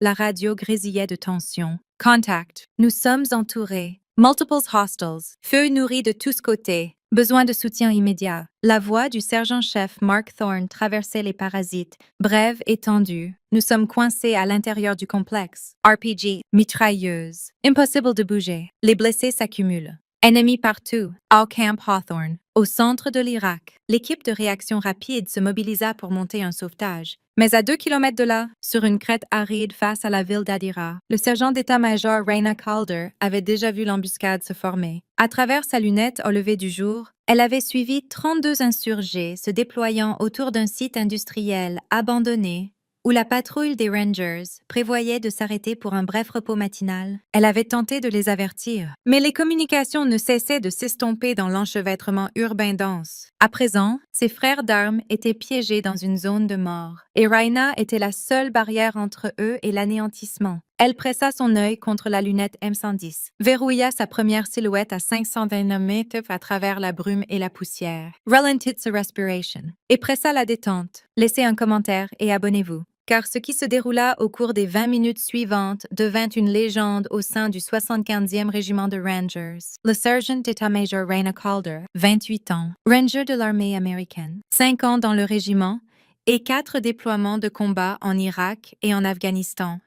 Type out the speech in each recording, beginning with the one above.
La radio grésillait de tension. Contact. Nous sommes entourés. Multiples hostiles. Feu nourri de tous côtés. Besoin de soutien immédiat. La voix du sergent-chef Mark Thorne traversait les parasites, brève et tendue. Nous sommes coincés à l'intérieur du complexe. RPG. Mitrailleuse. Impossible de bouger. Les blessés s'accumulent. Ennemis partout. Au camp Hawthorne. Au centre de l'Irak. L'équipe de réaction rapide se mobilisa pour monter un sauvetage. Mais à 2 kilomètres de là, sur une crête aride face à la ville d'Adira, le sergent d'état-major Raina Calder avait déjà vu l'embuscade se former. À travers sa lunette au lever du jour, elle avait suivi 32 insurgés se déployant autour d'un site industriel abandonné où la patrouille des Rangers prévoyait de s'arrêter pour un bref repos matinal. Elle avait tenté de les avertir, mais les communications ne cessaient de s'estomper dans l'enchevêtrement urbain dense. À présent, ses frères d'armes étaient piégés dans une zone de mort, et Raina était la seule barrière entre eux et l'anéantissement. Elle pressa son œil contre la lunette M110, verrouilla sa première silhouette à 529 mètres à travers la brume et la poussière, ralentit sa respiration, et pressa la détente. Laissez un commentaire et abonnez-vous. Car ce qui se déroula au cours des 20 minutes suivantes devint une légende au sein du 75e régiment de Rangers. Le sergent d'état-major Raina Calder, 28 ans, ranger de l'armée américaine, 5 ans dans le régiment, et 4 déploiements de combat en Irak et en Afghanistan.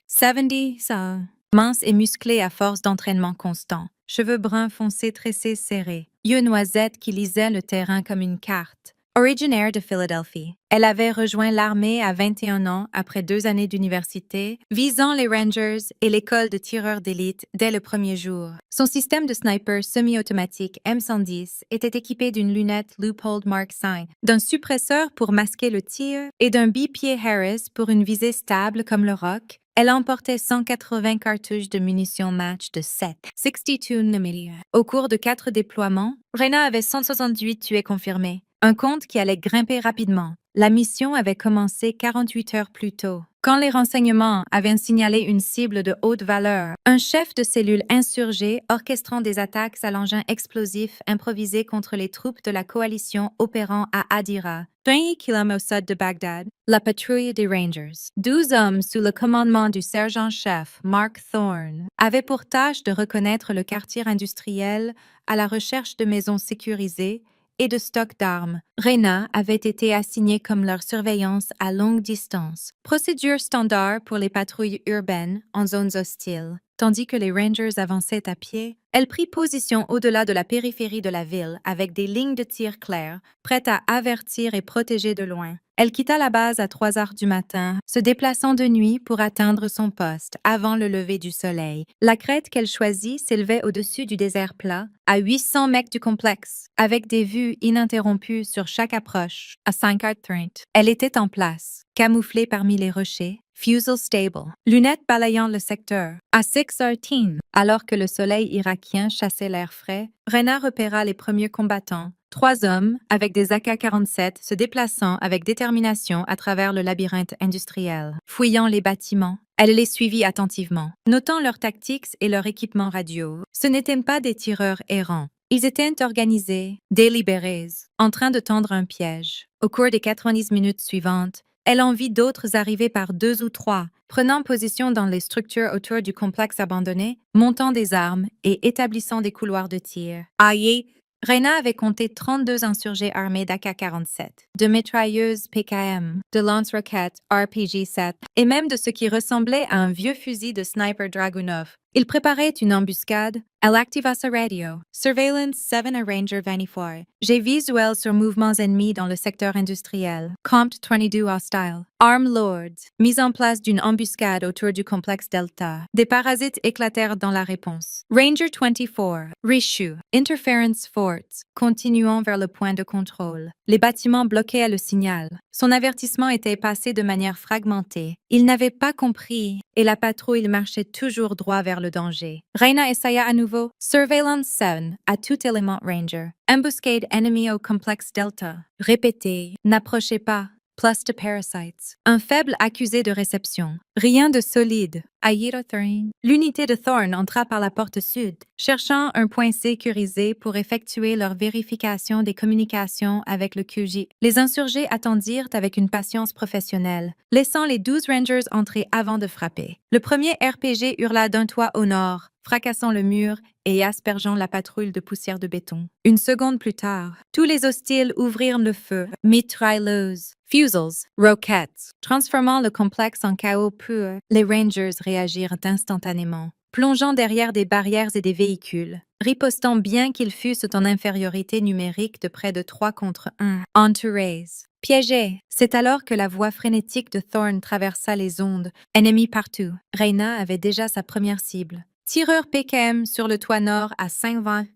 70, mince et musclé à force d'entraînement constant, cheveux bruns foncés tressés serrés, yeux noisettes qui lisaient le terrain comme une carte. Originaire de Philadelphie, elle avait rejoint l'armée à 21 ans après 2 années d'université, visant les Rangers et l'école de tireurs d'élite dès le premier jour. Son système de sniper semi-automatique M110 était équipé d'une lunette Leupold Mark V, d'un suppresseur pour masquer le tir et d'un bipied Harris pour une visée stable comme le roc. Elle emportait 180 cartouches de munitions match de 62 mm. Au cours de 4 déploiements, Raina avait 168 tués confirmés. Un compte qui allait grimper rapidement. La mission avait commencé 48 heures plus tôt. Quand les renseignements avaient signalé une cible de haute valeur, un chef de cellule insurgé orchestrant des attaques à l'engin explosif improvisé contre les troupes de la coalition opérant à Adira, 20 km au sud de Bagdad, la patrouille des Rangers. 12 hommes sous le commandement du sergent-chef Mark Thorne avaient pour tâche de reconnaître le quartier industriel à la recherche de maisons sécurisées et de stocks d'armes. Raina avait été assignée comme leur surveillance à longue distance, procédure standard pour les patrouilles urbaines en zones hostiles. Tandis que les Rangers avançaient à pied, elle prit position au-delà de la périphérie de la ville avec des lignes de tir claires, prêtes à avertir et protéger de loin. Elle quitta la base à 3 heures du matin, se déplaçant de nuit pour atteindre son poste avant le lever du soleil. La crête qu'elle choisit s'élevait au-dessus du désert plat, à 800 mètres du complexe, avec des vues ininterrompues sur chaque approche. À 5h30, elle était en place, camouflée parmi les rochers, Fusel stable, lunettes balayant le secteur. À 6h10, alors que le soleil irakien chassait l'air frais, Raina repéra les premiers combattants. 3 hommes, avec des AK-47, se déplaçant avec détermination à travers le labyrinthe industriel. Fouillant les bâtiments, elle les suivit attentivement. Notant leurs tactiques et leur équipement radio, ce n'étaient pas des tireurs errants. Ils étaient organisés, délibérés, en train de tendre un piège. Au cours des 90 minutes suivantes, elle en vit d'autres arriver par 2 ou 3, prenant position dans les structures autour du complexe abandonné, montant des armes et établissant des couloirs de tir. Aïe! Raina avait compté 32 insurgés armés d'AK-47, de mitrailleuses PKM, de lance-roquettes RPG-7 et même de ce qui ressemblait à un vieux fusil de sniper Dragunov. Il préparait une embuscade. Elle activa sa radio. Surveillance 7 à Ranger 24. J'ai visuel sur mouvements ennemis dans le secteur industriel. Compt 22 hostile. Arm Lords. Mise en place d'une embuscade autour du complexe Delta. Des parasites éclatèrent dans la réponse. Ranger 24. Rishu. Interference forte. Continuant vers le point de contrôle. Les bâtiments bloquaient le signal. Son avertissement était passé de manière fragmentée. Il n'avait pas compris et la patrouille marchait toujours droit vers le danger. Raina essaya à nouveau. Surveillance 7 à tout élément Ranger. Embuscade ennemi au complexe Delta. Répétez. N'approchez pas. plus de parasites. Un faible accusé de réception. Rien de solide. Aida Thorne. L'unité de Thorne entra par la porte sud, cherchant un point sécurisé pour effectuer leur vérification des communications avec le QJ. Les insurgés attendirent avec une patience professionnelle, laissant les 12 Rangers entrer avant de frapper. Le premier RPG hurla d'un toit au nord, fracassant le mur et aspergeant la patrouille de poussière de béton. Une seconde plus tard, tous les hostiles ouvrirent le feu, mitrailleuses, fusils, roquettes, transformant le complexe en chaos pur. Les Rangers réagirent instantanément, plongeant derrière des barrières et des véhicules, ripostant bien qu'ils fussent en infériorité numérique de près de 3 contre 1. Entourés. Piégés. C'est alors que la voix frénétique de Thorne traversa les ondes. Ennemis partout. Reyna avait déjà sa première cible. Tireur PKM sur le toit nord à 520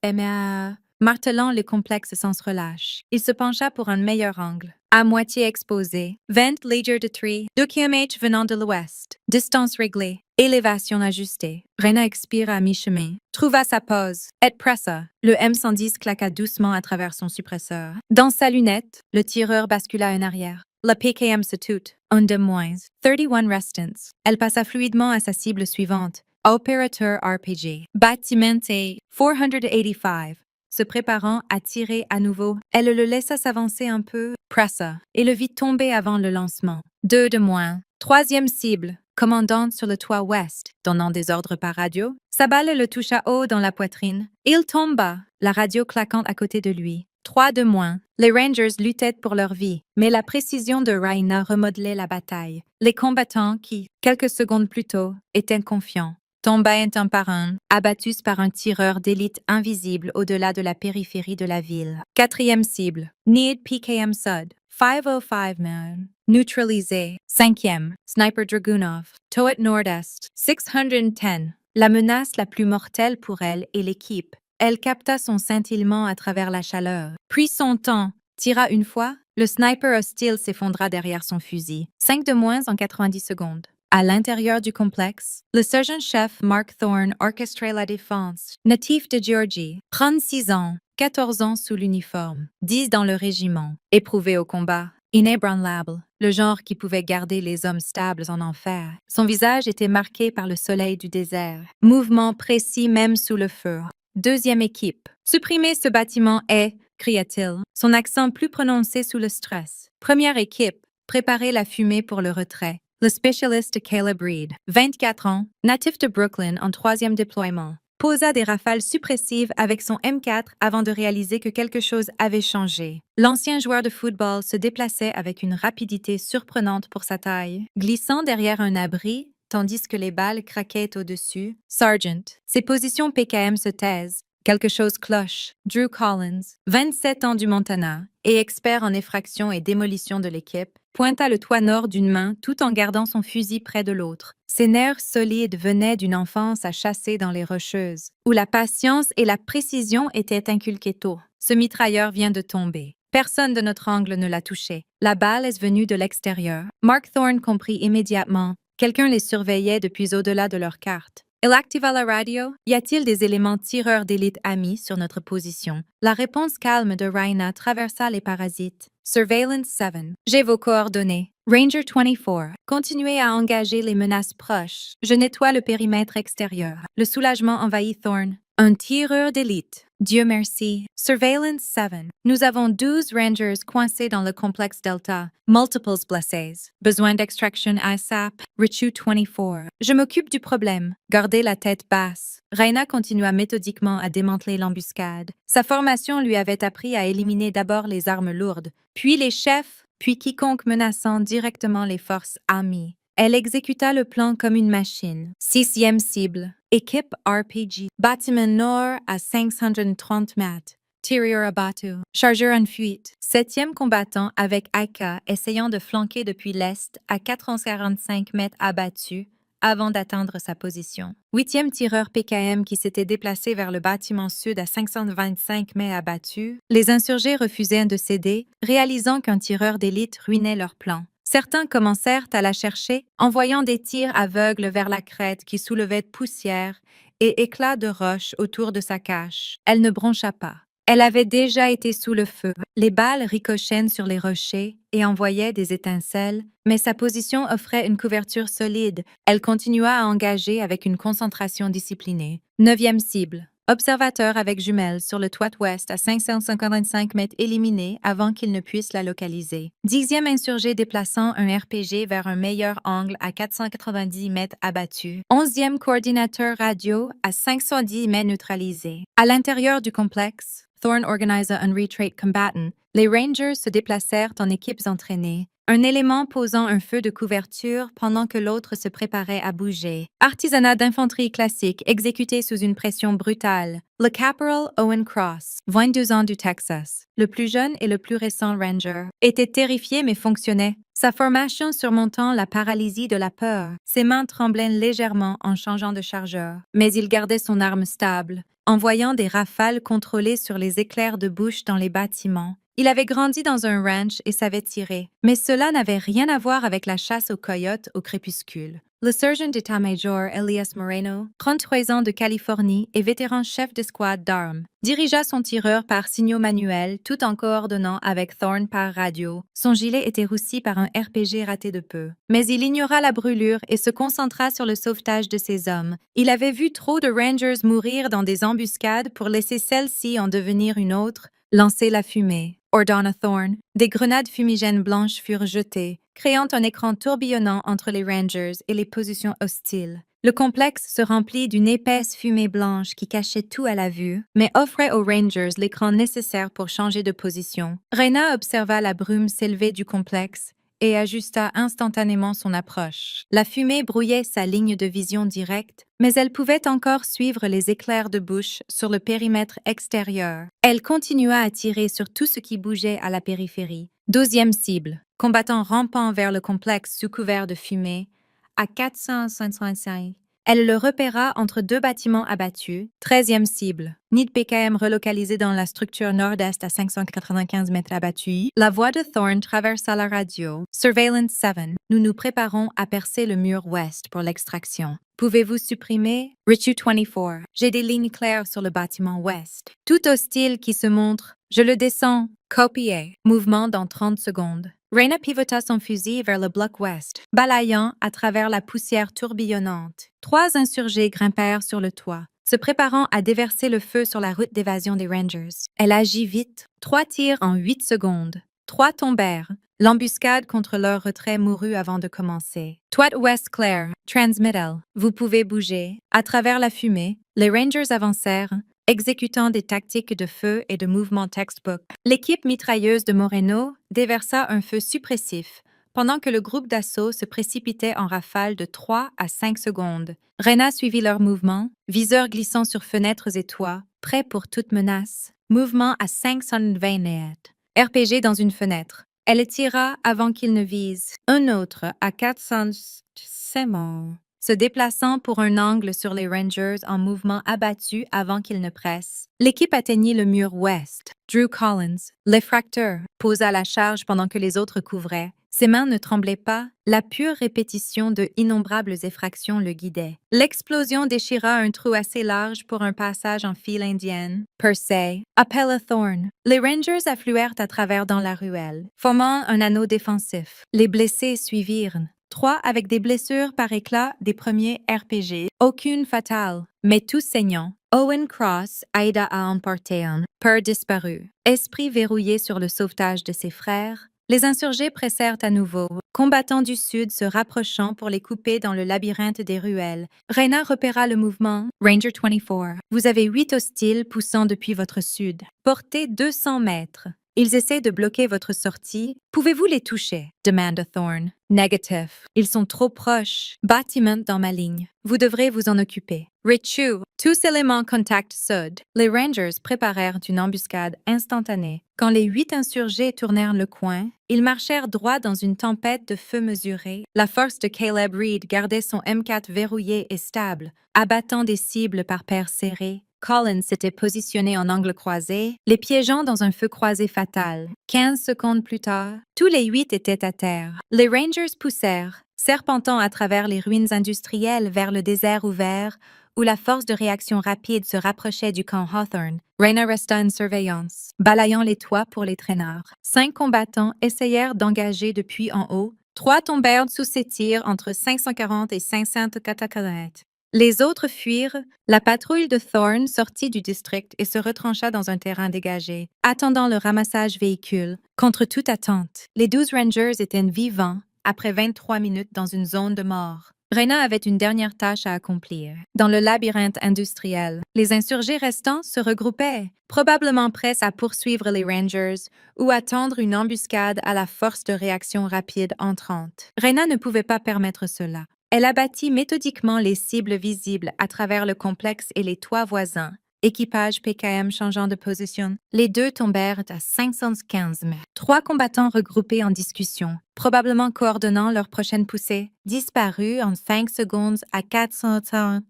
MA, martelant les complexes sans relâche. Il se pencha pour un meilleur angle. À moitié exposé, vent léger de tree, 2 km venant de l'ouest. Distance réglée, élévation ajustée. Reyna expira à mi-chemin, trouva sa pose, et pressa. Le M110 claqua doucement à travers son suppresseur. Dans sa lunette, le tireur bascula en arrière. La PKM se tut, un de moins, 31 restants. Elle passa fluidement à sa cible suivante. Opérateur RPG. Bâtiment 485. Se préparant à tirer à nouveau, elle le laissa s'avancer un peu, pressa, et le vit tomber avant le lancement. 2 de moins. Troisième cible, commandante sur le toit ouest, donnant des ordres par radio. Sa balle le toucha haut dans la poitrine. Il tomba, la radio claquant à côté de lui. 3 de moins. Les Rangers luttaient pour leur vie, mais la précision de Reyna remodelait la bataille. Les combattants qui, quelques secondes plus tôt, étaient confiants, tombaient un par un, abattus par un tireur d'élite invisible au-delà de la périphérie de la ville. Quatrième cible, Need PKM Sud, 505 man. Neutralisé. Cinquième, Sniper Dragunov, Toet Nord-Est, 610. La menace la plus mortelle pour elle est l'équipe. Elle capta son scintillement à travers la chaleur, prit son temps, tira une fois, le sniper hostile s'effondra derrière son fusil. 5 de moins en 90 secondes. À l'intérieur du complexe, le sergent-chef Mark Thorne orchestrait la défense. Natif de Géorgie, 36 ans, 14 ans sous l'uniforme, 10 dans le régiment, éprouvé au combat, inébranlable, le genre qui pouvait garder les hommes stables en enfer. Son visage était marqué par le soleil du désert, mouvement précis même sous le feu. Deuxième équipe. Supprimez ce bâtiment est, cria-t-il, son accent plus prononcé sous le stress. Première équipe. Préparez la fumée pour le retrait. Le spécialiste Caleb Reed, 24 ans, natif de Brooklyn en troisième déploiement, posa des rafales suppressives avec son M4 avant de réaliser que quelque chose avait changé. L'ancien joueur de football se déplaçait avec une rapidité surprenante pour sa taille, glissant derrière un abri, tandis que les balles craquaient au-dessus. Sergeant, ses positions PKM se taisent. Quelque chose cloche. Drew Collins, 27 ans du Montana, et expert en effraction et démolition de l'équipe, pointa le toit nord d'une main tout en gardant son fusil près de l'autre. Ses nerfs solides venaient d'une enfance à chasser dans les Rocheuses, où la patience et la précision étaient inculquées tôt. Ce mitrailleur vient de tomber. Personne de notre angle ne l'a touché. La balle est venue de l'extérieur. Mark Thorne comprit immédiatement. Quelqu'un les surveillait depuis au-delà de leur carte. Il activa la radio. Y a-t-il des éléments tireurs d'élite amis sur notre position? La réponse calme de Reyna traversa les parasites. Surveillance 7. J'ai vos coordonnées. Ranger 24. Continuez à engager les menaces proches. Je nettoie le périmètre extérieur. Le soulagement envahit Thorne. Un tireur d'élite. Dieu merci. Surveillance 7. Nous avons 12 Rangers coincés dans le complexe Delta. Multiples blessés. Besoin d'extraction ASAP. Richu 24. Je m'occupe du problème. Gardez la tête basse. Reyna continua méthodiquement à démanteler l'embuscade. Sa formation lui avait appris à éliminer d'abord les armes lourdes, puis les chefs, puis quiconque menaçant directement les forces amies. Elle exécuta le plan comme une machine. Sixième cible. Équipe RPG. Bâtiment nord à 530 mètres. Tireur abattu. Chargeur en fuite. Septième combattant avec AK essayant de flanquer depuis l'est à 445 mètres abattu avant d'atteindre sa position. Huitième tireur PKM qui s'était déplacé vers le bâtiment sud à 525 mètres abattu. Les insurgés refusaient de céder, réalisant qu'un tireur d'élite ruinait leur plan. Certains commencèrent à la chercher, envoyant des tirs aveugles vers la crête qui soulevait poussière et éclats de roches autour de sa cache. Elle ne broncha pas. Elle avait déjà été sous le feu. Les balles ricochaient sur les rochers et envoyaient des étincelles, mais sa position offrait une couverture solide. Elle continua à engager avec une concentration disciplinée. 9e cible. Observateur avec jumelles sur le toit ouest à 555 mètres éliminé avant qu'il ne puisse la localiser. 10e insurgé déplaçant un RPG vers un meilleur angle à 490 mètres abattu. 11e coordinateur radio à 510 mètres neutralisé. À l'intérieur du complexe, Thorne organisa un retreat combatant. Les Rangers se déplacèrent en équipes entraînées, un élément posant un feu de couverture pendant que l'autre se préparait à bouger. Artisanat d'infanterie classique exécuté sous une pression brutale. Le Caporal Owen Cross, 22 ans du Texas, le plus jeune et le plus récent Ranger, était terrifié mais fonctionnait. Sa formation surmontant la paralysie de la peur, ses mains tremblaient légèrement en changeant de chargeur, mais il gardait son arme stable, envoyant des rafales contrôlées sur les éclairs de bouche dans les bâtiments. Il avait grandi dans un ranch et savait tirer, mais cela n'avait rien à voir avec la chasse aux coyotes au crépuscule. Le sergent d'état-major Elias Moreno, 33 ans de Californie et vétéran chef d'escouade d'armes, dirigea son tireur par signaux manuels tout en coordonnant avec Thorne par radio. Son gilet était roussi par un RPG raté de peu. Mais il ignora la brûlure et se concentra sur le sauvetage de ses hommes. Il avait vu trop de Rangers mourir dans des embuscades pour laisser celle-ci en devenir une autre, lancer la fumée. Ordonna Thorne, des grenades fumigènes blanches furent jetées, créant un écran tourbillonnant entre les Rangers et les positions hostiles. Le complexe se remplit d'une épaisse fumée blanche qui cachait tout à la vue, mais offrait aux Rangers l'écran nécessaire pour changer de position. Reyna observa la brume s'élever du complexe et ajusta instantanément son approche. La fumée brouillait sa ligne de vision directe, mais elle pouvait encore suivre les éclairs de bouche sur le périmètre extérieur. Elle continua à tirer sur tout ce qui bougeait à la périphérie. 12e cible, combattant rampant vers le complexe sous couvert de fumée, à 455. Elle le repéra entre deux bâtiments abattus. 13e cible. Nid PKM relocalisé dans la structure nord-est à 595 mètres abattus. La voix de Thorne traversa la radio. Surveillance 7. Nous nous préparons à percer le mur ouest pour l'extraction. Pouvez-vous supprimer? Richu 24. J'ai des lignes claires sur le bâtiment ouest. Tout hostile qui se montre. Je le descends. Copier. Mouvement dans 30 secondes. Reyna pivota son fusil vers le bloc ouest, balayant à travers la poussière tourbillonnante. 3 insurgés grimpèrent sur le toit, se préparant à déverser le feu sur la route d'évasion des Rangers. Elle agit vite. 3 tirs en 8 secondes. 3 tombèrent. L'embuscade contre leur retrait mourut avant de commencer. Toit ouest clair. Transmittal. Vous pouvez bouger. À travers la fumée, les Rangers avancèrent, exécutant des tactiques de feu et de mouvement textbook. L'équipe mitrailleuse de Moreno déversa un feu suppressif, pendant que le groupe d'assaut se précipitait en rafale de 3 à 5 secondes. Reyna suivit leur mouvement, viseur glissant sur fenêtres et toits, prêt pour toute menace. Mouvement à 520 mètres. RPG dans une fenêtre. Elle tira avant qu'il ne vise. Un autre à 400... C'est mort. Se déplaçant pour un angle sur les Rangers en mouvement abattu avant qu'ils ne pressent. L'équipe atteignit le mur ouest. Drew Collins, l'effracteur, posa la charge pendant que les autres couvraient. Ses mains ne tremblaient pas, la pure répétition de innombrables effractions le guidait. L'explosion déchira un trou assez large pour un passage en file indienne. Persay, appel à Thorne. Les Rangers affluèrent à travers dans la ruelle, formant un anneau défensif. Les blessés suivirent. 3 avec des blessures par éclat des premiers RPG. Aucune fatale, mais tous saignants. Owen Cross aida à emporter un peur disparu. Esprit verrouillé sur le sauvetage de ses frères. Les insurgés pressèrent à nouveau, combattants du Sud se rapprochant pour les couper dans le labyrinthe des ruelles. Reyna repéra le mouvement. Ranger 24. Vous avez 8 hostiles poussant depuis votre sud. Portez 200 mètres. Ils essaient de bloquer votre sortie. Pouvez-vous les toucher? Demanda Thorne. Négatif. Ils sont trop proches. Bâtiment dans ma ligne. Vous devrez vous en occuper. Richu. Tous éléments contact sud. Les Rangers préparèrent une embuscade instantanée. Quand les 8 insurgés tournèrent le coin, ils marchèrent droit dans une tempête de feu mesuré. La force de Caleb Reed gardait son M4 verrouillé et stable, abattant des cibles par paires serrées. Collins s'était positionné en angle croisé, les piégeant dans un feu croisé fatal. 15 secondes plus tard, tous les 8 étaient à terre. Les Rangers poussèrent, serpentant à travers les ruines industrielles vers le désert ouvert, où la force de réaction rapide se rapprochait du camp Hawthorne. Reyna resta en surveillance, balayant les toits pour les traîneurs. 5 combattants essayèrent d'engager depuis en haut. 3 tombèrent sous ces tirs entre 540 et 580 km. Les autres fuirent. La patrouille de Thorne sortit du district et se retrancha dans un terrain dégagé, attendant le ramassage véhicule. Contre toute attente, les 12 Rangers étaient vivants après 23 minutes dans une zone de mort. Reyna avait une dernière tâche à accomplir. Dans le labyrinthe industriel, les insurgés restants se regroupaient, probablement prêts à poursuivre les Rangers ou à tendre une embuscade à la force de réaction rapide entrante. Reyna ne pouvait pas permettre cela. Elle abattit méthodiquement les cibles visibles à travers le complexe et les toits voisins. Équipage PKM changeant de position, les 2 tombèrent à 515 mètres. 3 combattants regroupés en discussion, probablement coordonnant leur prochaine poussée, disparus en 5 secondes à 400.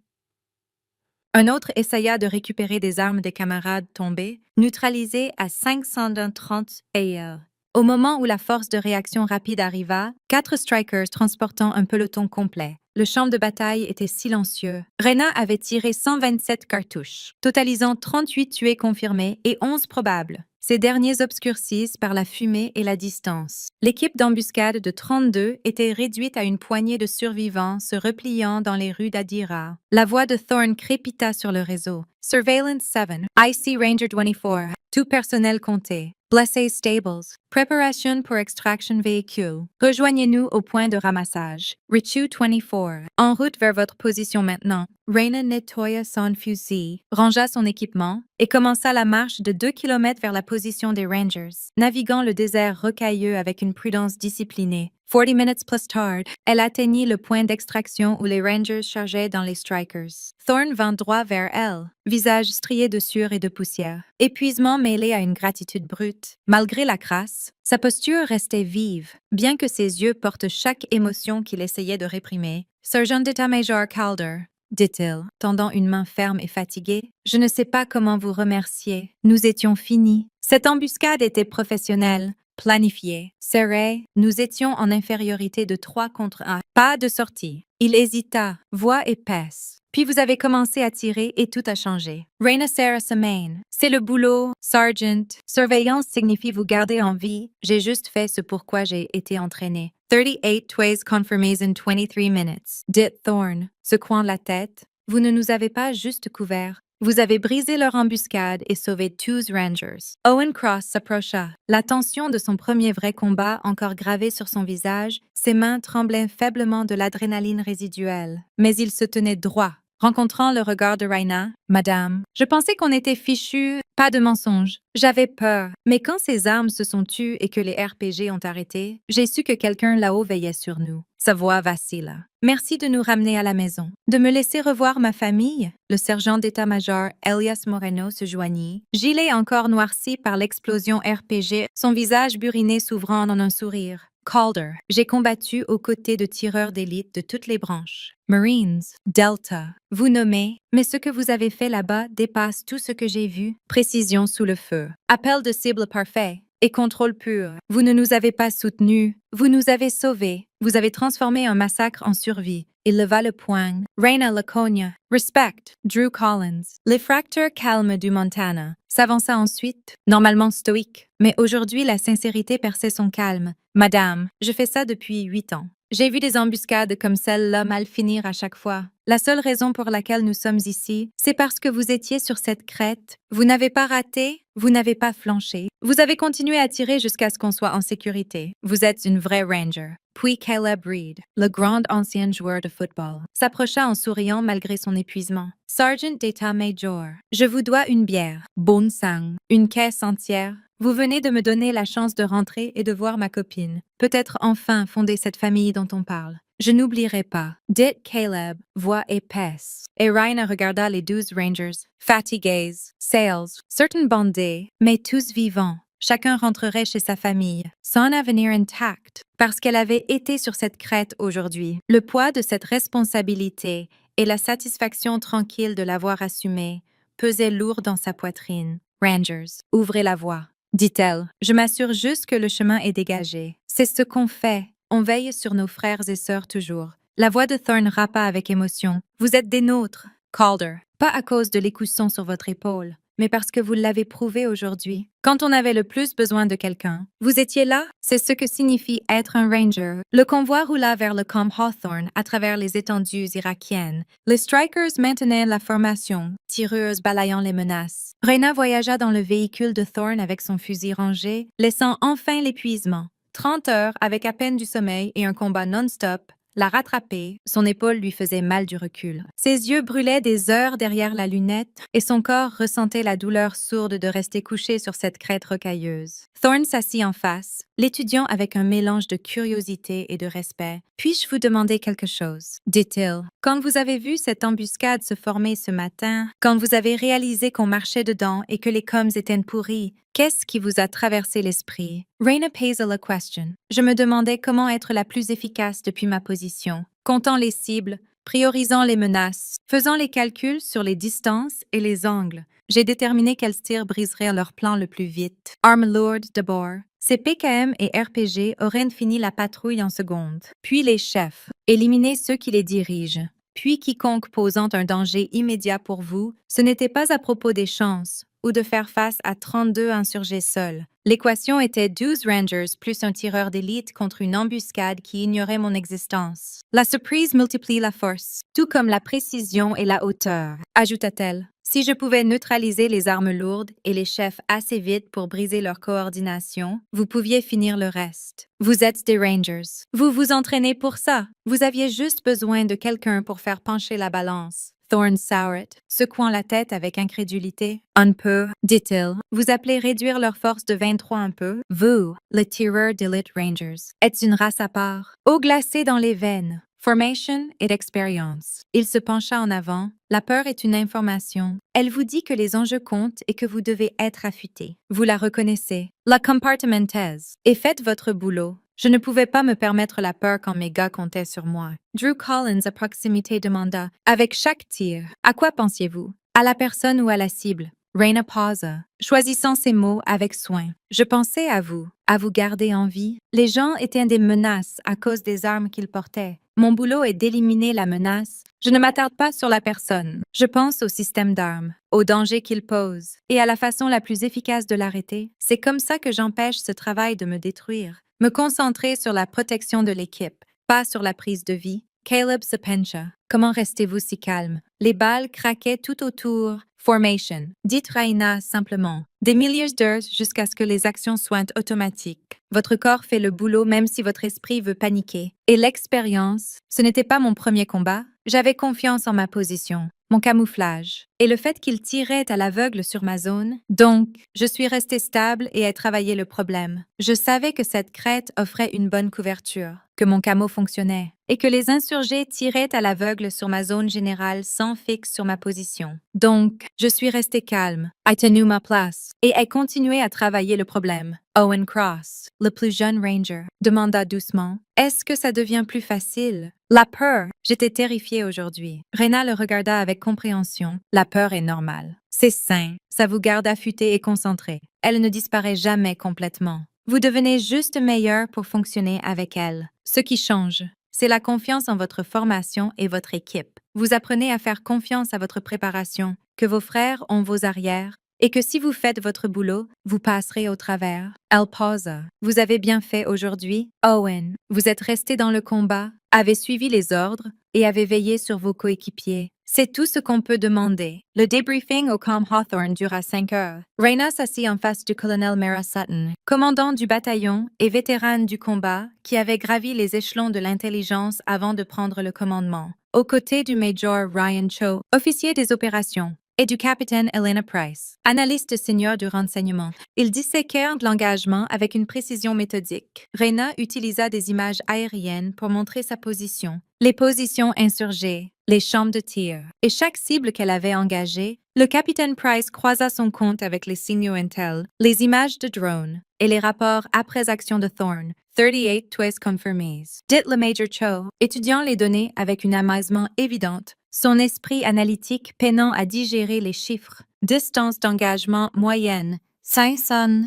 Un autre essaya de récupérer des armes des camarades tombés, neutralisés à 530 AL. Au moment où la force de réaction rapide arriva, 4 strikers transportant un peloton complet. Le champ de bataille était silencieux. Reyna avait tiré 127 cartouches, totalisant 38 tués confirmés et 11 probables. Ces derniers obscurcissent par la fumée et la distance. L'équipe d'embuscade de 32 était réduite à une poignée de survivants se repliant dans les rues d'Adira. La voix de Thorne crépita sur le réseau. Surveillance 7, IC Ranger 24, tout personnel compté. Blessés Stables. Préparation pour extraction véhicule. Rejoignez-nous au point de ramassage. Richu 24. En route vers votre position maintenant. Reyna nettoya son fusil, rangea son équipement et commença la marche de 2 km vers la position des Rangers. Naviguant le désert rocailleux avec une prudence disciplinée. 40 minutes plus tard, elle atteignit le point d'extraction où les Rangers chargeaient dans les Strikers. Thorne vint droit vers elle, visage strié de sueur et de poussière. Épuisement mêlé à une gratitude brute. Malgré la crasse, sa posture restait vive, bien que ses yeux portent chaque émotion qu'il essayait de réprimer. Sergent d'état-major Calder, dit-il, tendant une main ferme et fatiguée, je ne sais pas comment vous remercier. Nous étions finis. Cette embuscade était professionnelle. Planifié, serré, nous étions en infériorité de 3 contre 1. Pas de sortie. Il hésita, voix épaisse. Puis vous avez commencé à tirer et tout a changé. Reyna serra sa main. C'est le boulot, Sergeant. Surveillance signifie vous garder en vie. J'ai juste fait ce pourquoi j'ai été entraîné. 38 tways confirmés in 23 minutes. Dit Thorne, secouant la tête. Vous ne nous avez pas juste couverts. Vous avez brisé leur embuscade et sauvé 12 Rangers. Owen Cross s'approcha, la tension de son premier vrai combat encore gravée sur son visage, ses mains tremblaient faiblement de l'adrénaline résiduelle. Mais il se tenait droit. Rencontrant le regard de Reyna, « Madame, je pensais qu'on était fichus, pas de mensonge. J'avais peur, mais quand ces armes se sont tues et que les RPG ont arrêté, j'ai su que quelqu'un là-haut veillait sur nous. » Sa voix vacilla. « Merci de nous ramener à la maison. De me laisser revoir ma famille. » Le sergent d'état-major Elias Moreno se joignit, gilet encore noirci par l'explosion RPG, son visage buriné s'ouvrant en un sourire. Calder, j'ai combattu aux côtés de tireurs d'élite de toutes les branches. Marines, Delta, vous nommez, mais ce que vous avez fait là-bas dépasse tout ce que j'ai vu. Précision sous le feu. Appel de cible parfait. Et contrôle pur. Vous ne nous avez pas soutenus. Vous nous avez sauvés. Vous avez transformé un massacre en survie. Il leva le poing. Reyna Laconia. Respect. Drew Collins. L'effracteur calme du Montana. S'avança ensuite, normalement stoïque. Mais aujourd'hui, la sincérité perçait son calme. Madame, je fais ça depuis 8 ans. J'ai vu des embuscades comme celle-là mal finir à chaque fois. La seule raison pour laquelle nous sommes ici, c'est parce que vous étiez sur cette crête. Vous n'avez pas raté, vous n'avez pas flanché. Vous avez continué à tirer jusqu'à ce qu'on soit en sécurité. Vous êtes une vraie Ranger. Puis Caleb Reed, le grand ancien joueur de football, s'approcha en souriant malgré son épuisement. Sergent d'état-major, je vous dois une bière, bonne sang, une caisse entière. Vous venez de me donner la chance de rentrer et de voir ma copine. Peut-être enfin fonder cette famille dont on parle. Je n'oublierai pas. Dit Caleb, voix épaisse. Et Reyna regarda les 12 Rangers, fatigués, sales, certains bandés, mais tous vivants. Chacun rentrerait chez sa famille, son avenir intact, parce qu'elle avait été sur cette crête aujourd'hui. Le poids de cette responsabilité et la satisfaction tranquille de l'avoir assumée pesaient lourd dans sa poitrine. Rangers, ouvrez la voie, dit-elle. Je m'assure juste que le chemin est dégagé. C'est ce qu'on fait. On veille sur nos frères et sœurs toujours. La voix de Thorne râpa avec émotion. Vous êtes des nôtres. Calder, pas à cause de l'écusson sur votre épaule, mais parce que vous l'avez prouvé aujourd'hui. Quand on avait le plus besoin de quelqu'un, vous étiez là. C'est ce que signifie être un ranger. Le convoi roula vers le camp Hawthorne à travers les étendues irakiennes. Les strikers maintenaient la formation, tireuses balayant les menaces. Reyna voyagea dans le véhicule de Thorne avec son fusil rangé, laissant enfin l'épuisement. 30 heures avec à peine du sommeil et un combat non-stop l'a rattrapé, son épaule lui faisait mal du recul. Ses yeux brûlaient des heures derrière la lunette et son corps ressentait la douleur sourde de rester couché sur cette crête rocailleuse. Thorne s'assit en face, l'étudiant avec un mélange de curiosité et de respect. « Puis-je vous demander quelque chose ?» dit-il. « Quand vous avez vu cette embuscade se former ce matin, quand vous avez réalisé qu'on marchait dedans et que les coms étaient pourris, qu'est-ce qui vous a traversé l'esprit? » Reyna Paisel a question. Je me demandais comment être la plus efficace depuis ma position, comptant les cibles, priorisant les menaces, faisant les calculs sur les distances et les angles. J'ai déterminé quels tirs briseraient leur plan le plus vite. Armlord d'abord. Ces PKM et RPG auraient fini la patrouille en secondes. Puis les chefs. Éliminer ceux qui les dirigent. Puis quiconque posant un danger immédiat pour vous, ce n'était pas à propos des chances ou de faire face à 32 insurgés seuls. L'équation était 12 rangers plus un tireur d'élite contre une embuscade qui ignorait mon existence. La surprise multiplie la force, tout comme la précision et la hauteur, ajouta-t-elle. Si je pouvais neutraliser les armes lourdes et les chefs assez vite pour briser leur coordination, vous pouviez finir le reste. Vous êtes des Rangers. Vous vous entraînez pour ça. Vous aviez juste besoin de quelqu'un pour faire pencher la balance. Thorne sourit, secouant la tête avec incrédulité. Un peu, dit-il. Vous appelez réduire leur force de 23 un peu? Vous, le tireur d'Elite Rangers, êtes une race à part. Eau glacée dans les veines. Formation et expérience. Il se pencha en avant. La peur est une information. Elle vous dit que les enjeux comptent et que vous devez être affûté. Vous la reconnaissez. La compartimentez. Et faites votre boulot. Je ne pouvais pas me permettre la peur quand mes gars comptaient sur moi. Drew Collins à proximité demanda, avec chaque tir, à quoi pensiez-vous? À la personne ou à la cible? Reyna pausa, choisissant ses mots avec soin. Je pensais à vous garder en vie. Les gens étaient des menaces à cause des armes qu'ils portaient. Mon boulot est d'éliminer la menace. Je ne m'attarde pas sur la personne. Je pense au système d'armes, au danger qu'il pose, et à la façon la plus efficace de l'arrêter. C'est comme ça que j'empêche ce travail de me détruire. Me concentrer sur la protection de l'équipe, pas sur la prise de vie. Caleb se pencha. Comment restez-vous si calme? Les balles craquaient tout autour. Formation. Dites Reyna simplement. Des milliers d'heures jusqu'à ce que les actions soient automatiques. Votre corps fait le boulot même si votre esprit veut paniquer. Et l'expérience, ce n'était pas mon premier combat. J'avais confiance en ma position, mon camouflage, et le fait qu'il tirait à l'aveugle sur ma zone. Donc, je suis restée stable et ai travaillé le problème. Je savais que cette crête offrait une bonne couverture, que mon camo fonctionnait, et que les insurgés tiraient à l'aveugle sur ma zone générale sans fixe sur ma position. Donc, je suis restée calme, ai tenu ma place, et ai continué à travailler le problème. Owen Cross, le plus jeune ranger, demanda doucement. Est-ce que ça devient plus facile? La peur. J'étais terrifiée aujourd'hui. Reyna le regarda avec compréhension. La peur est normale. C'est sain. Ça vous garde affûté et concentré. Elle ne disparaît jamais complètement. Vous devenez juste meilleur pour fonctionner avec elle. Ce qui change, c'est la confiance en votre formation et votre équipe. Vous apprenez à faire confiance à votre préparation, que vos frères ont vos arrières, et que si vous faites votre boulot, vous passerez au travers. Elle pausa. Vous avez bien fait aujourd'hui, Owen. Vous êtes resté dans le combat, avez suivi les ordres et avez veillé sur vos coéquipiers. C'est tout ce qu'on peut demander. Le débriefing au camp Hawthorne dura 5 heures. Reyna s'assit en face du colonel Mara Sutton, commandant du bataillon et vétérane du combat, qui avait gravi les échelons de l'intelligence avant de prendre le commandement, aux côtés du major Ryan Cho, officier des opérations, et du capitaine Elena Price, analyste senior du renseignement. Ils disséquèrent l'engagement avec une précision méthodique. Reyna utilisa des images aériennes pour montrer sa position, les positions insurgées, les champs de tir, et chaque cible qu'elle avait engagée. Le capitaine Price croisa son compte avec les signaux Intel, les images de drones et les rapports après action de Thorne. 38 twists confirmés. Dit le Major Cho, étudiant les données avec une amaisement évidente, son esprit analytique peinant à digérer les chiffres. Distance d'engagement moyenne, 500.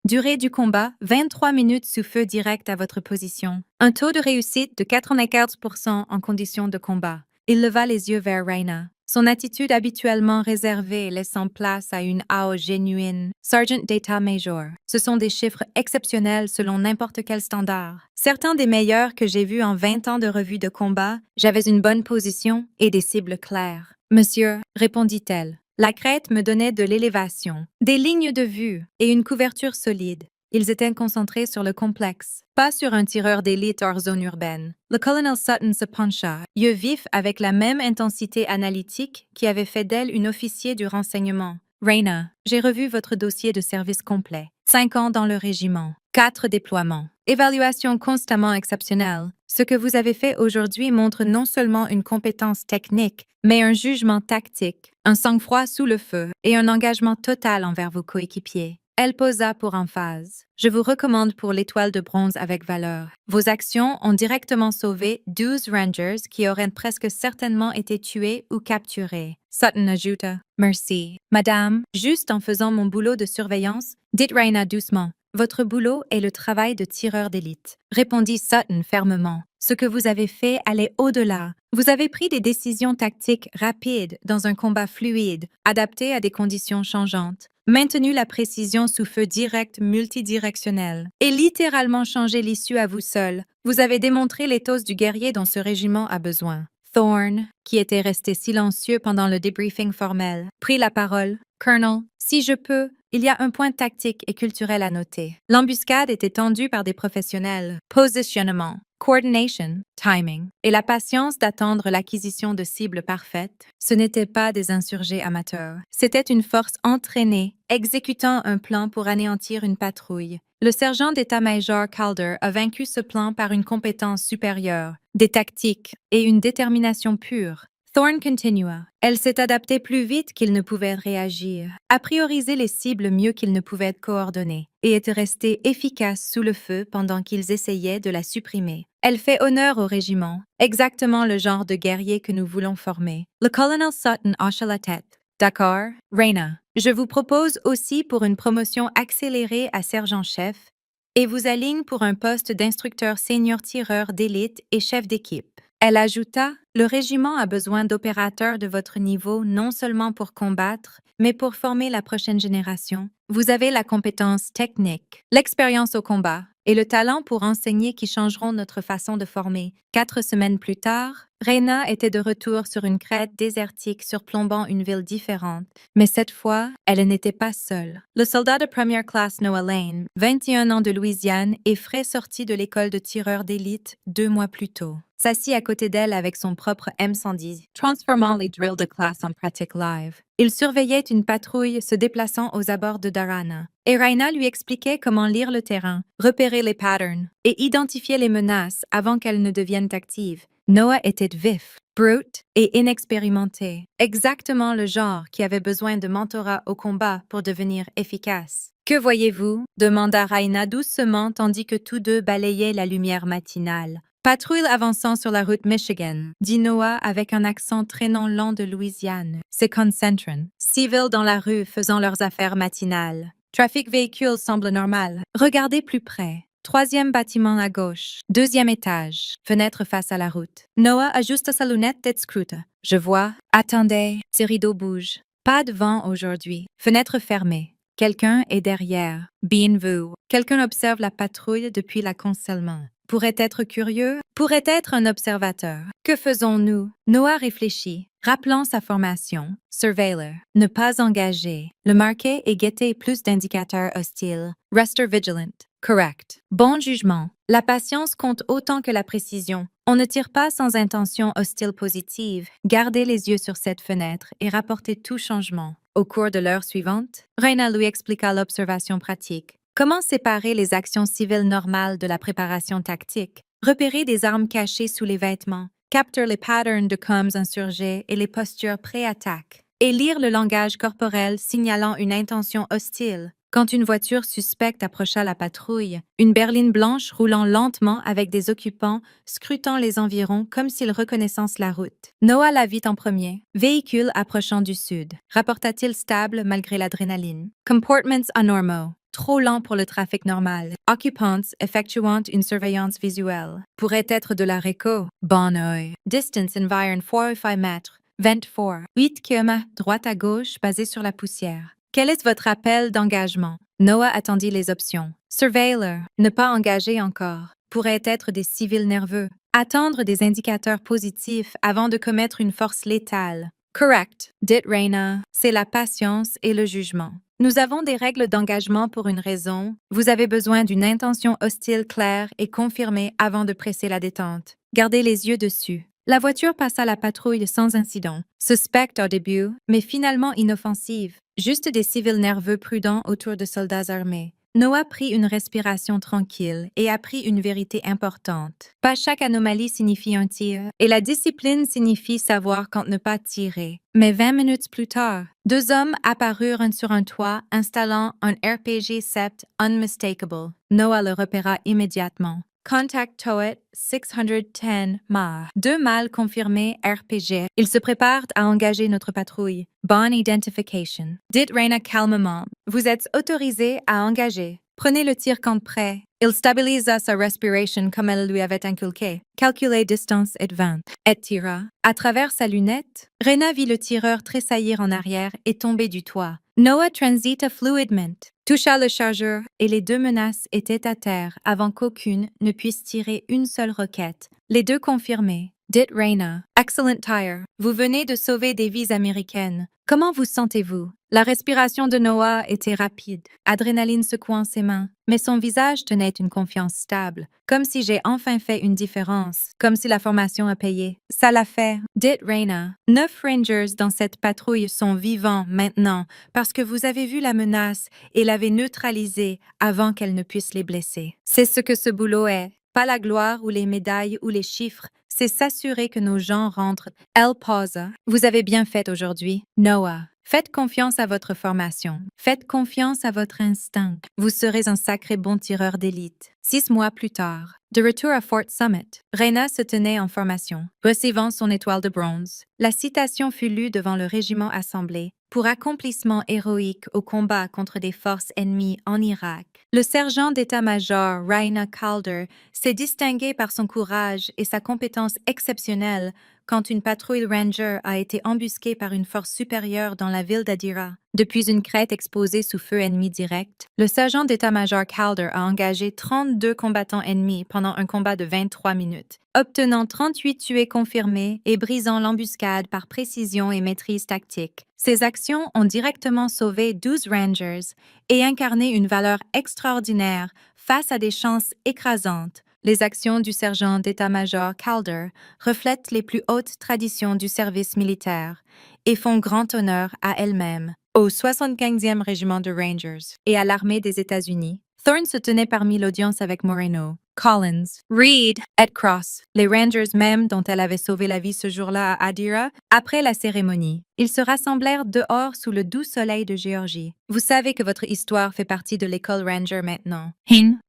Durée du combat, 23 minutes sous feu direct à votre position. Un taux de réussite de 95% en conditions de combat. Il leva les yeux vers Raina. Son attitude habituellement réservée laissant place à une aura genuine. Sergent d'état-major. Ce sont des chiffres exceptionnels selon n'importe quel standard. Certains des meilleurs que j'ai vus en 20 ans de revue de combat, j'avais une bonne position et des cibles claires. Monsieur, répondit-elle. La crête me donnait de l'élévation, des lignes de vue et une couverture solide. Ils étaient concentrés sur le complexe, pas sur un tireur d'élite hors zone urbaine. Le colonel Sutton se pencha, yeux vifs avec la même intensité analytique qui avait fait d'elle une officier du renseignement. Raina, j'ai revu votre dossier de service complet. 5 ans dans le régiment, 4 déploiements, évaluation constamment exceptionnelle. Ce que vous avez fait aujourd'hui montre non seulement une compétence technique, mais un jugement tactique, un sang-froid sous le feu et un engagement total envers vos coéquipiers. Elle posa pour emphase. Je vous recommande pour l'étoile de bronze avec valeur. Vos actions ont directement sauvé 12 Rangers qui auraient presque certainement été tués ou capturés. Sutton ajouta. Merci. Madame, juste en faisant mon boulot de surveillance, dites Raina doucement. Votre boulot est le travail de tireur d'élite, répondit Sutton fermement. Ce que vous avez fait allait au-delà. Vous avez pris des décisions tactiques rapides dans un combat fluide, adapté à des conditions changeantes, maintenu la précision sous feu direct multidirectionnel et littéralement changé l'issue à vous seul. Vous avez démontré l'éthos du guerrier dont ce régiment a besoin. Thorne, qui était resté silencieux pendant le débriefing formel, prit la parole. Colonel, si je peux, il y a un point tactique et culturel à noter. L'embuscade était tendue par des professionnels. Positionnement, coordination, timing, et la patience d'attendre l'acquisition de cibles parfaites. Ce n'étaient pas des insurgés amateurs. C'était une force entraînée, exécutant un plan pour anéantir une patrouille. Le sergent d'état-major Calder a vaincu ce plan par une compétence supérieure, des tactiques et une détermination pure. Thorne continua. Elle s'est adaptée plus vite qu'il ne pouvait réagir, a priorisé les cibles mieux qu'il ne pouvait coordonner, et est restée efficace sous le feu pendant qu'ils essayaient de la supprimer. Elle fait honneur au régiment, exactement le genre de guerrier que nous voulons former. Le colonel Sutton hocha la tête. D'accord, Raina. Je vous propose aussi pour une promotion accélérée à sergent-chef et vous aligne pour un poste d'instructeur senior tireur d'élite et chef d'équipe. Elle ajouta, le régiment a besoin d'opérateurs de votre niveau non seulement pour combattre, mais pour former la prochaine génération. Vous avez la compétence technique, l'expérience au combat et le talent pour enseigner qui changeront notre façon de former. 4 semaines plus tard, Raina était de retour sur une crête désertique surplombant une ville différente, mais cette fois, elle n'était pas seule. Le soldat de première classe Noah Lane, 21 ans de Louisiane et frais sorti de l'école de tireurs d'élite 2 mois plus tôt, s'assit à côté d'elle avec son propre M110, transformant les drills de classe en pratique live. Il surveillait une patrouille se déplaçant aux abords de Darana, et Raina lui expliquait comment lire le terrain, repérer les patterns et identifier les menaces avant qu'elles ne deviennent actives. Noah était vif, brute et inexpérimenté, exactement le genre qui avait besoin de mentorat au combat pour devenir efficace. « Que voyez-vous » demanda Raina doucement tandis que tous deux balayaient la lumière matinale. « Patrouille avançant sur la route Michigan » dit Noah avec un accent traînant lent de Louisiane. « C'est Concentron. Civils dans la rue faisant leurs affaires matinales. Trafic véhicule semble normal. Regardez plus près. 3e bâtiment à gauche. 2e étage. Fenêtre face à la route. » Noah ajusta sa lunette et scruta. « Je vois. Attendez. Ces rideaux bougent. Pas de vent aujourd'hui. Fenêtre fermée. Quelqu'un est derrière. Bien vu. Quelqu'un observe la patrouille depuis la concealment. Pourrait être curieux, pourrait être un observateur. Que faisons-nous? Noah réfléchit, rappelant sa formation. Surveiller, ne pas engager. Le marquer et guetter plus d'indicateurs hostiles. Rester vigilant. Correct. Bon jugement. La patience compte autant que la précision. On ne tire pas sans intention hostile positive. Gardez les yeux sur cette fenêtre et rapportez tout changement. Au cours de l'heure suivante, Raina lui expliqua l'observation pratique. Comment séparer les actions civiles normales de la préparation tactique? Repérer des armes cachées sous les vêtements, capter les patterns de coms insurgés et les postures pré-attaque, et lire le langage corporel signalant une intention hostile. Quand une voiture suspecte approcha la patrouille, une berline blanche roulant lentement avec des occupants scrutant les environs comme s'ils reconnaissent la route. Noah la vit en premier. Véhicule approchant du sud, rapporta-t-il stable malgré l'adrénaline. Comportements anormaux. trop lent pour le trafic normal. Occupants effectuant une surveillance visuelle. Pourrait être de la réco. Bon oeil. Distance environ 4 mètres. 24. 8 km droite à gauche basé sur la poussière. Quel est votre appel d'engagement? Noah attendit les options. Surveiller. Ne pas engager encore. Pourrait être des civils nerveux. Attendre des indicateurs positifs avant de commettre une force létale. Correct, dit Raina, c'est la patience et le jugement. Nous avons des règles d'engagement pour une raison. Vous avez besoin d'une intention hostile claire et confirmée avant de presser la détente. Gardez les yeux dessus. La voiture passa la patrouille sans incident. Suspecte au début, mais finalement inoffensive. Juste des civils nerveux prudents autour de soldats armés. Noah prit une respiration tranquille et apprit une vérité importante. Pas chaque anomalie signifie un tir, et la discipline signifie savoir quand ne pas tirer. Mais 20 minutes plus tard, 2 hommes apparurent sur un toit installant un RPG-7 unmistakable. Noah le repéra immédiatement. Contact Toet 610 Ma. 2 mâles confirmés RPG. Ils se préparent à engager notre patrouille. Bonne identification. Dites Raina calmement. Vous êtes autorisé à engager. Prenez le tir quand prêt. Il stabilisa sa respiration comme elle lui avait inculqué. Calculez distance et 20. Et tira. À travers sa lunette, Raina vit le tireur tressaillir en arrière et tomber du toit. Noah transita fluidement, toucha le chargeur et les 2 menaces étaient à terre avant qu'aucune ne puisse tirer une seule roquette. Les 2 confirmés. Dit Raina. Excellent tire. Vous venez de sauver des vies américaines. Comment vous sentez-vous? La respiration de Noah était rapide, adrénaline secouant ses mains, mais son visage tenait une confiance stable, comme si j'ai enfin fait une différence, comme si la formation a payé. Ça l'a fait. Dit Raina. 9 Rangers dans cette patrouille sont vivants maintenant parce que vous avez vu la menace et l'avez neutralisée avant qu'elle ne puisse les blesser. C'est ce que ce boulot est. Pas la gloire ou les médailles ou les chiffres, c'est s'assurer que nos gens rentrent. Elle posa. Vous avez bien fait aujourd'hui. Noah. Faites confiance à votre formation. Faites confiance à votre instinct. Vous serez un sacré bon tireur d'élite. 6 mois plus tard, de retour à Fort Summit, Raina se tenait en formation, recevant son étoile de bronze. La citation fut lue devant le régiment assemblé pour accomplissement héroïque au combat contre des forces ennemies en Irak. Le sergent d'état-major Raina Calder s'est distingué par son courage et sa compétence exceptionnelle quand une patrouille Ranger a été embusquée par une force supérieure dans la ville d'Adira. Depuis une crête exposée sous feu ennemi direct, le sergent d'état-major Calder a engagé 32 combattants ennemis pendant un combat de 23 minutes, obtenant 38 tués confirmés et brisant l'embuscade par précision et maîtrise tactique. Ces actions ont directement sauvé 12 Rangers et incarné une valeur extraordinaire face à des chances écrasantes. Les actions du sergent d'état-major Calder reflètent les plus hautes traditions du service militaire et font grand honneur à elles-mêmes, au 75e régiment de Rangers et à l'armée des États-Unis. Thorne se tenait parmi l'audience avec Moreno, Collins, Reed et Cross, les Rangers même dont elle avait sauvé la vie ce jour-là à Adira. Après la cérémonie, ils se rassemblèrent dehors sous le doux soleil de Géorgie. Vous savez que votre histoire fait partie de l'école Ranger maintenant.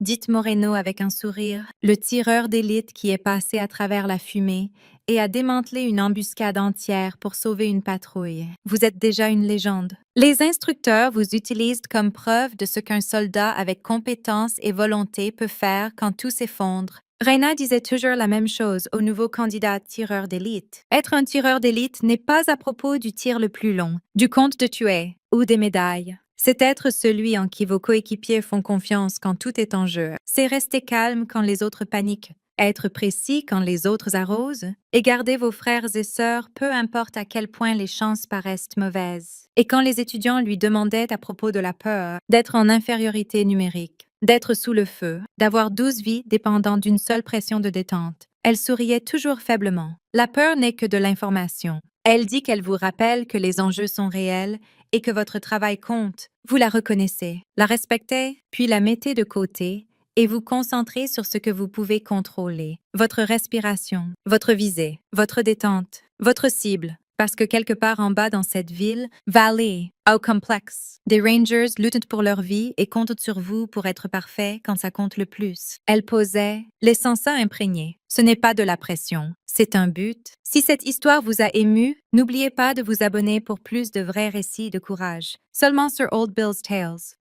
Dit Moreno avec un sourire, le tireur d'élite qui est passé à travers la fumée et a démantelé une embuscade entière pour sauver une patrouille. Vous êtes déjà une légende. Les instructeurs vous utilisent comme preuve de ce qu'un soldat avec compétence et volonté peut faire quand tout s'effondre. Raina disait toujours la même chose aux nouveaux candidats tireurs d'élite. Être un tireur d'élite n'est pas à propos du tir le plus long, du compte de tuer ou des médailles. C'est être celui en qui vos coéquipiers font confiance quand tout est en jeu. C'est rester calme quand les autres paniquent, être précis quand les autres arrosent, et garder vos frères et sœurs peu importe à quel point les chances paraissent mauvaises. Et quand les étudiants lui demandaient à propos de la peur, d'être en infériorité numérique, d'être sous le feu, d'avoir 12 vies dépendant d'une seule pression de détente, elle souriait toujours faiblement. La peur n'est que de l'information. Elle dit qu'elle vous rappelle que les enjeux sont réels et que votre travail compte. Vous la reconnaissez, la respectez, puis la mettez de côté et vous concentrez sur ce que vous pouvez contrôler. Votre respiration, votre visée, votre détente, votre cible. Parce que quelque part en bas dans cette ville, vallée, au complexe, des Rangers luttent pour leur vie et comptent sur vous pour être parfaits quand ça compte le plus. Elle posait, laissant ça imprégné. Ce n'est pas de la pression, c'est un but. Si cette histoire vous a ému, n'oubliez pas de vous abonner pour plus de vrais récits de courage. Seulement sur Old Bill's Tales.